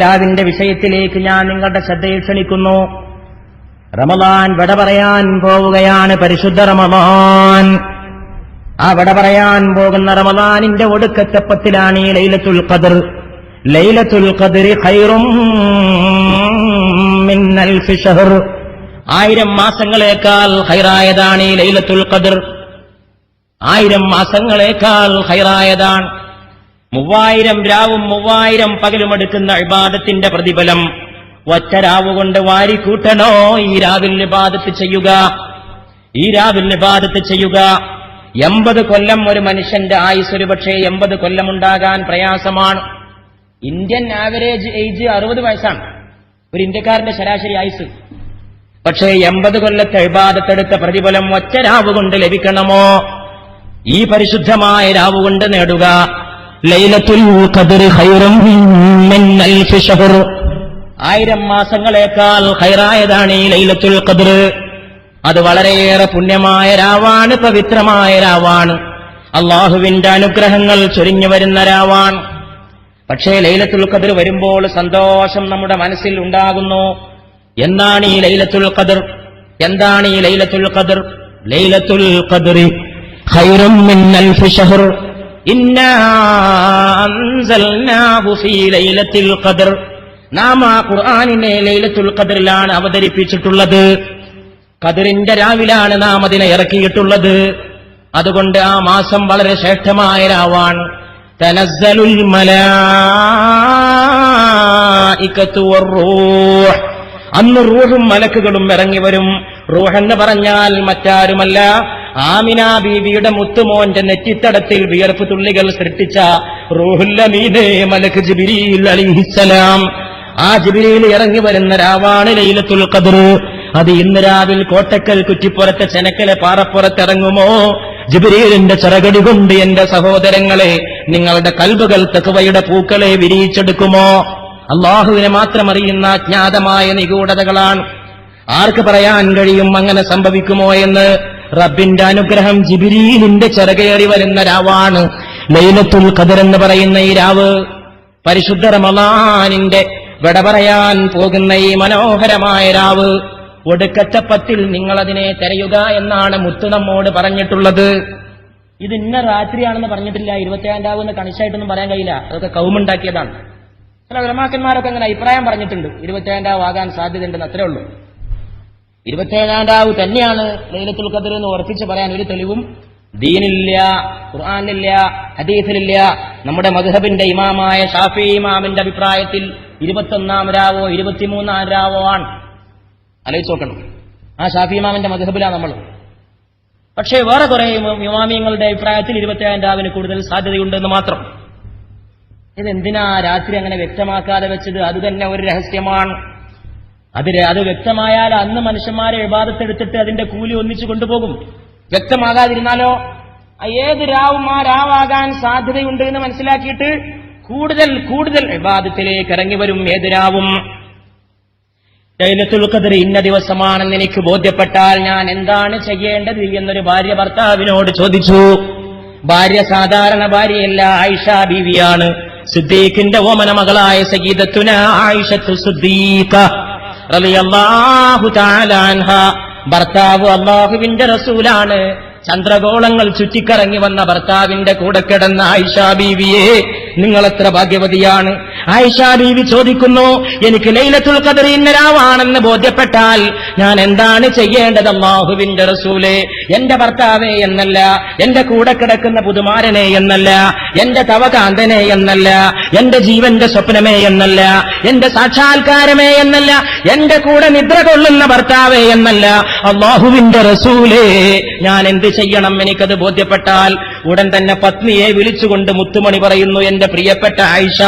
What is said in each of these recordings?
രാവിന്റെ വിഷയത്തിലേക്ക് ഞാൻ നിങ്ങളുടെ ശ്രദ്ധയെ ക്ഷണിക്കുന്നു. റമദാൻ വിട പറയാൻ പോവുകയാണ്. പരിശുദ്ധ റമദാൻ. ആ വിട പറയാൻ പോകുന്ന റമദാനിന്റെ ഒടുക്കത്തെ പത്തിലാണ് ഈ ലൈലത്തുൽ ഖദ്ർ. ലൈലത്തുൽ ഖദ്രി ഖൈറും മിൻ അൽഫി ശഹർ. 1000 മാസങ്ങളേക്കാൾ ഖൈറായതാണ് ഈ ലൈലത്തുൽ ഖദ്ർ. 1000 മാസങ്ങളേക്കാൾ ഖൈറായതാണ്. 3000 രാവും 3000 പകലും എടുക്കുന്ന ഇബാദത്തിന്റെ പ്രതിഫലം ഒറ്റ രാവുകൊണ്ട് വാരിക്കൂട്ടണോ? ഈ രാവിൽ ഇബാദത്ത് ചെയ്യുക, ഈ രാവിൽ ഇബാദത്ത് ചെയ്യുക. 80 കൊല്ലം ഒരു മനുഷ്യന്റെ ആയുസ് ഒരുപക്ഷേ 80 കൊല്ലമുണ്ടാകാൻ പ്രയാസമാണ്. ഇന്ത്യൻ ആവറേജ് ഏജ് 60 വയസ്സാണ് ഒരു ഇന്ത്യക്കാരന്റെ ശരാശരി ആയുസ്. പക്ഷേ 80 കൊല്ലത്തെ ഇബാദത്തെടുത്ത പ്രതിഫലം ഒറ്റ രാവ് കൊണ്ട് ലഭിക്കണമോ? ഈ പരിശുദ്ധമായ രാവ് കൊണ്ട് നേടുക. ലൈലത്തുൽ ഖദ്രി ഖൈറും മിൻ അൽഫി ശഹർ. 1000 മാസങ്ങളേക്കാൾ ഖൈറായതാണ് ഈ ലൈലത്തുൽ ഖദ്ർ. അത് വളരെയേറെ പുണ്യമായ രാവാണ്, പവിത്രമായ രാവാണ്, അള്ളാഹുവിന്റെ അനുഗ്രഹങ്ങൾ ചൊരിഞ്ഞു വരുന്ന രാവാണ്. പക്ഷേ ലൈലത്തുൽ ഖദ്ർ വരുമ്പോൾ സന്തോഷം നമ്മുടെ മനസ്സിൽ ഉണ്ടാകുന്നു. എന്താണ് ഈ ലൈലത്തുൽ ഖദ്ർ? എന്താണ് ഈ ലൈലത്തുൽ ഖദ്ർ? ലൈലത്തുൽ ഖദ്രി ഖൈറും മിൻ അൽഫി ശഹർ. ഇന്നാ അൻസൽനാഹു ഫീ ലൈലത്തുൽ ഖദ്ർ. നാം ആ ഖുർആനിനെ ലൈലത്തുൽ ഖദ്റിലാണ് അവതരിപ്പിച്ചിട്ടുള്ളത്. ഖദ്റിന്റെ രാവിലാണ് നാം അതിനെ ഇറക്കിയിട്ടുള്ളത്. അതുകൊണ്ട് ആ മാസം വളരെ ശ്രേഷ്ഠമായ രാവാണ്. തനസ്സലുൽ മലായികതു വറൂഹ്. അന്ന് റൂഹും മലക്കുകളും ഇറങ്ങി വരും. റൂഹ് എന്ന് പറഞ്ഞാൽ മറ്റാരുമല്ല, ആമിന ബീവിയുടെ മുത്തുമോന്റെ നെറ്റിത്തടത്തിൽ വിയർപ്പ് തുള്ളികൾ സൃഷ്ടിച്ച റൂഹുൽ അമീനെ മലക്ക് ജിബ്രീൽ അലൈഹിസ്സലാം. ആ ജിബ്രീൽ ഇറങ്ങി വരുന്ന രാവാണ് ലൈലത്തുൽ ഖദ്ർ. അത് ഇന്ന് രാവിൽ കോട്ടക്കൽ കുറ്റിപ്പുറത്തെ ചെനക്കലെ പാറപ്പുറത്തിറങ്ങുമോ? ജിബ്രീലിന്റെ ചിറകടി കൊണ്ട് എന്റെ സഹോദരങ്ങളെ നിങ്ങളുടെ കൽബുകൾ തഖ്വയുടെ പൂക്കളെ വിരിയിച്ചെടുക്കുമോ? അള്ളാഹുവിനെ മാത്രം അറിയുന്ന അജ്ഞാതമായ നിഗൂഢതകളാണ്. ആർക്ക് പറയാൻ കഴിയും അങ്ങനെ സംഭവിക്കുമോ എന്ന്? റബ്ബിന്റെ അനുഗ്രഹം ജിബ്രീലിന്റെ ചിറകേറി വരുന്ന രാവാണ് ലൈലത്തുൽ ഖദ്ർ എന്ന് പറയുന്ന ഈ രാവ്. പരിശുദ്ധ റമളാനിന്റെ വിട പറയാൻ പോകുന്ന ഈ മനോഹരമായ രാവ്, ഒടുക്കത്തെ 10 നിങ്ങളതിനെ തിരയുക എന്നാണ് മുത്ത് നമ്മോട് പറഞ്ഞിട്ടുള്ളത്. ഇത് ഇന്ന രാത്രിയാണെന്ന് പറഞ്ഞിട്ടില്ല. 27 രാവെന്ന് കണിശായിട്ടൊന്നും പറയാൻ കഴിയില്ല. അതൊക്കെ കൗമുണ്ടാക്കിയതാണ്. ചില ഉലമാക്കന്മാരൊക്കെ അങ്ങനെ അഭിപ്രായം പറഞ്ഞിട്ടുണ്ട്. 27 രാവ് ആകാൻ സാധ്യതയുണ്ടെന്ന്, അത്രേ ഉള്ളൂ. 27 രാവ് തന്നെയാണ് ലൈലത്തുൽ ഖദ്ർ എന്ന് ഉറപ്പിച്ച് പറയാൻ ഒരു തെളിവും ദീനില്ല, ഖുർആനിലില്ല, ഹദീസിലില്ല. നമ്മുടെ മദ്ഹബിന്റെ ഇമാമായ ഷാഫി ഇമാമിന്റെ അഭിപ്രായത്തിൽ 21 രാവോ 23 രാവോ ആണ്. ആലോചിച്ച് നോക്കണം. ആ ഷാഫി ഇമാമിന്റെ മദ്ഹബിലാണ് നമ്മൾ. പക്ഷേ വേറെ കുറെ ഇമാമിയങ്ങളുടെ അഭിപ്രായത്തിൽ 27 രാവിന് കൂടുതൽ സാധ്യതയുണ്ടെന്ന് മാത്രം. ഇതെന്തിനാ രാത്രി അങ്ങനെ വ്യക്തമാക്കാതെ വെച്ചത്? അത് തന്നെ ഒരു രഹസ്യമാണ്. അത് വ്യക്തമായാൽ അന്ന് മനുഷ്യന്മാരെ ഇബാദത്തെടുത്തിട്ട് അതിന്റെ കൂലി ഒന്നിച്ചു കൊണ്ടുപോകും. വ്യക്തമാകാതിരുന്നാലോ ഏത് രാവും ആ രാവാകാൻ സാധ്യതയുണ്ട് എന്ന് മനസ്സിലാക്കിയിട്ട് കൂടുതൽ കൂടുതൽ ഇബാദത്തിലേക്ക് ഇറങ്ങി വരും ഏത് രാവും. ലൈലത്തുൽ ഖദ്ർ ഇന്ന ദിവസമാണെന്ന് എനിക്ക് ബോധ്യപ്പെട്ടാൽ ഞാൻ എന്താണ് ചെയ്യേണ്ടത് എന്നൊരു ഭാര്യ ഭർത്താവിനോട് ചോദിച്ചു. ഭാര്യ സാധാരണ ഭാര്യയല്ല, ആയിഷ ബീവിയാണ്. സിദ്ദീഖിന്റെ ഓമന മകളായ സയ്യിദത്തുന ആയിഷത്തു സിദ്ദീഖ റളിയല്ലാഹു തആല അൻഹ. ഭർത്താവ് അല്ലാഹുവിന്റെ റസൂലാണ്. ചന്ദ്രഗോളങ്ങൾ ചുറ്റിക്കറങ്ങി വന്ന ഭർത്താവിന്റെ കൂടെ കിടന്ന ആയിഷ ബീവിയെ നിങ്ങളെത്ര ഭാഗ്യവതിയാണ്. ആയിഷ ബീവി ചോദിക്കുന്നു, എനിക്ക് ലൈലത്തുൽ ഖദ്ർ ഇന്ന രാവാണെന്ന് ബോധ്യപ്പെട്ടാൽ ഞാൻ എന്താണ് ചെയ്യേണ്ടത് അല്ലാഹുവിന്റെ റസൂലേ? എന്റെ ഭർത്താവേ എന്നല്ല, എന്റെ കൂടെ കിടക്കുന്ന പുതുമാരനെ എന്നല്ല, എന്റെ തവകാന്തനെ എന്നല്ല, എന്റെ ജീവന്റെ സ്വപ്നമേ എന്നല്ല, എന്റെ സാക്ഷാത്കാരമേ എന്നല്ല, എന്റെ കൂടെ നിദ്ര കൊള്ളുന്ന ഭർത്താവേ എന്നല്ല, അല്ലാഹുവിന്റെ റസൂലേ ഞാൻ എന്ത് ചെയ്യണം? എനിക്കത് ബോധ്യപ്പെട്ടാൽ ഉടൻ തന്നെ പത്നിയെ വിളിച്ചുകൊണ്ട് മുത്തുമണി പറയുന്നു, എന്റെ പ്രിയപ്പെട്ട ആയിഷ,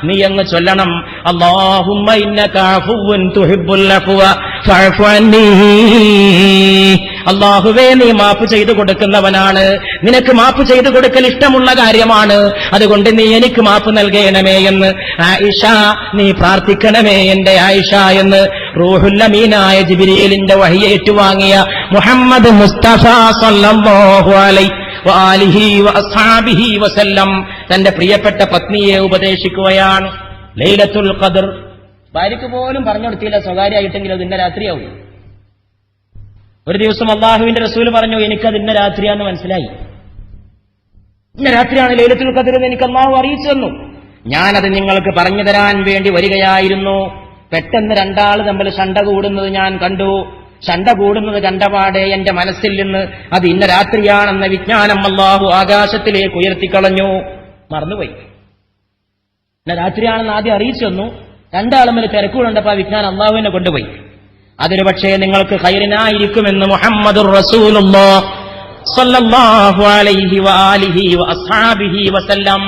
നീ അങ്ങ് ചൊല്ലണം, അല്ലാഹുമ്മ ഇന്നക അഫുവ്വുൻ തുഹിബ്ബുൽ അഫ്വ ഫഅഫു അന്നീ. അല്ലാഹുവേ, നീ മാപ്പ് ചെയ്തു കൊടുക്കുന്നവനാണ്, നിനക്ക് മാപ്പ് ചെയ്തു കൊടുക്കൽ ഇഷ്ടമുള്ള കാര്യമാണ്, അതുകൊണ്ട് നീ എനിക്ക് മാപ്പ് നൽകണമേ എന്ന് ആയിഷ നീ പ്രാർത്ഥിക്കണമേ എന്റെ ആയിഷ എന്ന് റൂഹുൽ അമീനായ ജിബ്രീലിന്റെ വഹി ഏറ്റുവാങ്ങിയ മുഹമ്മദ് മുസ്തഫ സല്ലല്ലാഹു അലൈഹി വആലിഹി വഅസ്ഹാബിഹി വസല്ലം തന്റെ പ്രിയപ്പെട്ട പത്നിയെ ഉപദേശിക്കുകയാണ്. ലൈലത്തുൽ ഖദർ. ഭാര്യയ്ക്ക് പോലും പറഞ്ഞു കൊടുത്തില്ല, സ്വകാര്യമായിട്ടെങ്കിലും അത് ഇന്ന രാത്രിയാവും. ഒരു ദിവസം അള്ളാഹുവിന്റെ റസൂൽ പറഞ്ഞു, എനിക്കത് ഇന്ന രാത്രിയാന്ന് മനസ്സിലായി, ഇന്ന രാത്രിയാണ് ലൈലത്തുൽ ഖദർ എന്ന് എനിക്ക് അള്ളാഹു അറിയിച്ചു തന്നു. ഞാനത് നിങ്ങൾക്ക് പറഞ്ഞു തരാൻ വേണ്ടി വരികയായിരുന്നു. പെട്ടെന്ന് രണ്ടാൾ തമ്മിൽ ശണ്ട കൂടുന്നത് ഞാൻ കണ്ടു. ശണ്ട കൂടുന്നത് കണ്ടപാടെ എന്റെ മനസ്സിൽ നിന്ന് അത് ഇന്ന രാത്രിയാണെന്ന വിജ്ഞാനം അള്ളാഹു ആകാശത്തിലേക്ക് ഉയർത്തിക്കളഞ്ഞു. മറന്നുപോയി. ഇന്ന രാത്രിയാണെന്ന് ആദ്യം അറിയിച്ചു തന്നു. രണ്ടാളും തമ്മിൽ തിരക്കുകളുണ്ടപ്പോ ആ വിജ്ഞാനം അള്ളാഹുവിനെ കൊണ്ടുപോയി. അതിന് പക്ഷേ നിങ്ങൾക്ക് ഖൈറിനായിരിക്കുമെന്ന് മുഹമ്മദുർ റസൂലുള്ളാഹി സ്വല്ലല്ലാഹു അലൈഹി വആലിഹി വഅസ്ഹാബിഹി വസല്ലം